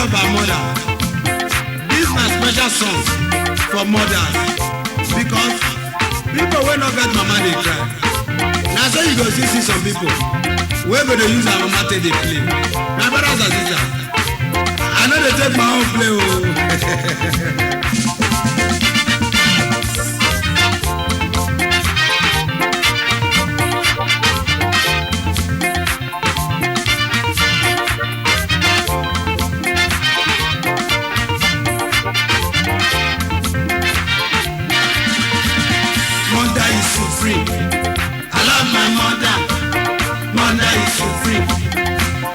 love our mother. This na special song for mothers because people wey no get mama dey cry. Na so you go see some people wey go dey use our mama take dey play. My brothers and sisters, I no dey take my own play o. Mother is supreme. I love my mother. Mother is supreme.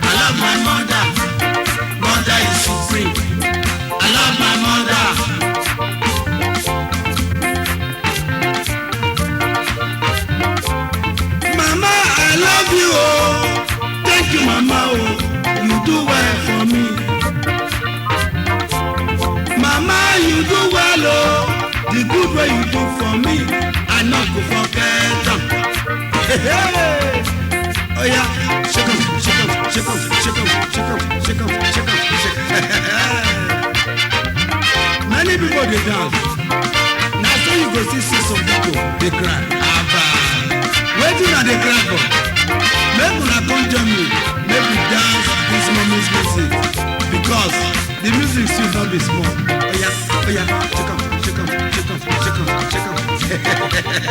I love my mother. Mother is supreme. I love my mother. Mama, I love you. Oh, thank you, Mama. Oh, you do well for me. Mama, you do well. Oh, the good way you do for me. I not go forget them. Hey, hey. Oh yeah, shake 'em, shake 'em, shake 'em, shake 'em, shake 'em, shake 'em, shake 'em, shake 'em. Many people they dance. Now so you go see some people they cry. Abba, waiting on they cry for. Make una come join me. Make we dance this moment's music because the music should not be small. Oh yeah, shake 'em, shake 'em, shake 'em, shake 'em, shake 'em.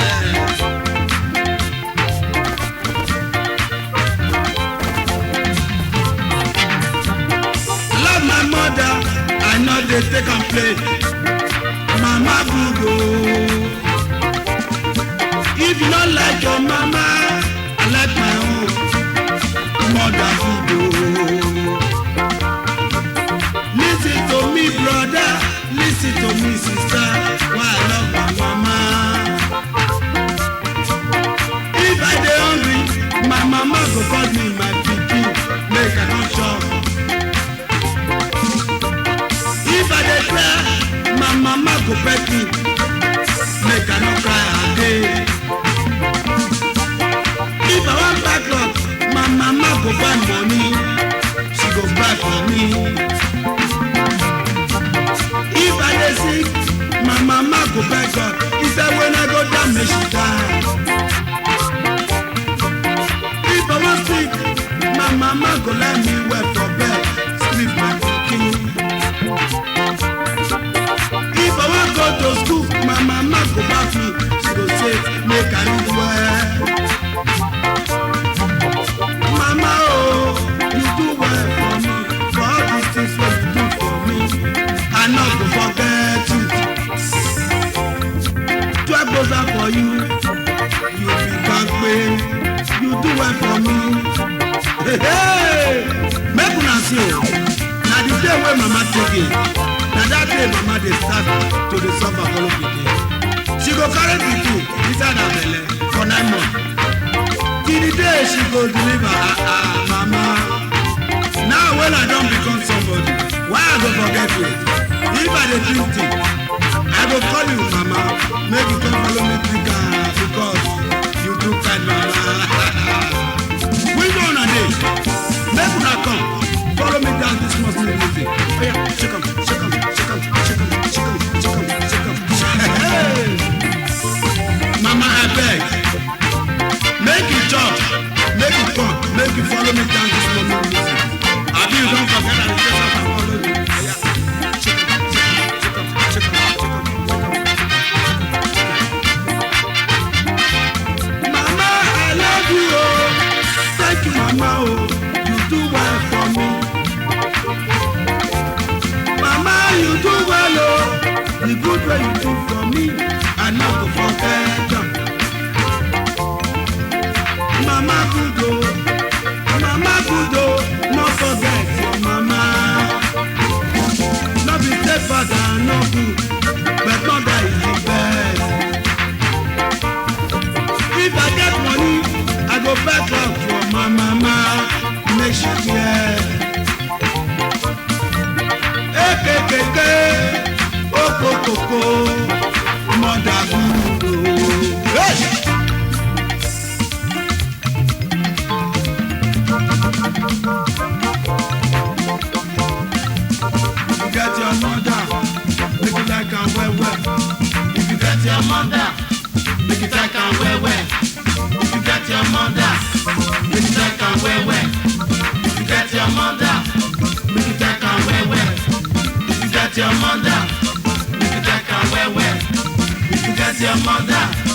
I love my mother, I know they take and play. Mama good oh. If you don't like your mama, I like my own. Mother good oh. Listen to me brother, listen to me sister. Why I love my mama. If I dey hungry, my mama go call me my pikin, make I come chop. If I dey cry, my mama go pet me, make I no cry again. If I want buy cloth, my mama go buy money, she go buy for me. If I dey sick, my mama go buy God. He said when I go down, may she die. If I was sick, my mama go let me wait for bed, sleep my pikin. If I want go to school, my mama go back me. She go say, make I read well. Mama, oh, you do well for me. For all these things what you do for me, I not go forget you. 12 goes out for you. You be back way. You do well for me. Hey, hey, make una see o. Na the day when mama take it, na that day mama dey start to dey suffer follow pikin. She go carry pikin inside her belle for 9 months. Till the day she go deliver, mama. Now when I don become somebody, why I go forget you? If I dey drink tea, I go call you mama, make you come follow me drink because you do kind mama. We go on a day, make una come, follow me down this Muslim music. Oh yeah, shake 'em, shake 'em, shake 'em, shake 'em, shake 'em, shake 'em, shake 'em. Hey, mama I beg, make you chop, make you come, make you follow me down this Muslim music. Abi you don't forget that the face of my follow you. Oh yeah, shake 'em, shake 'em, shake 'em, shake 'em, shake 'em, shake 'em. Mama I love you oh. Thank you, Mama, oh, you do well for me. Mama, you do well, oh, the good way you do for me, I not go forget them. Mama good, oh, no forget your mama. No be take father, no good, but mother is the best. If I get money, I go back up for my mama, make she care. Ekekeke, okokoko, mother good. well well. If you get your mother, make you take am well well. If you get your mother, make you take am well well. If you get your mother, make you take am well well. If you get your mother, make you take am well well. If you get your mother.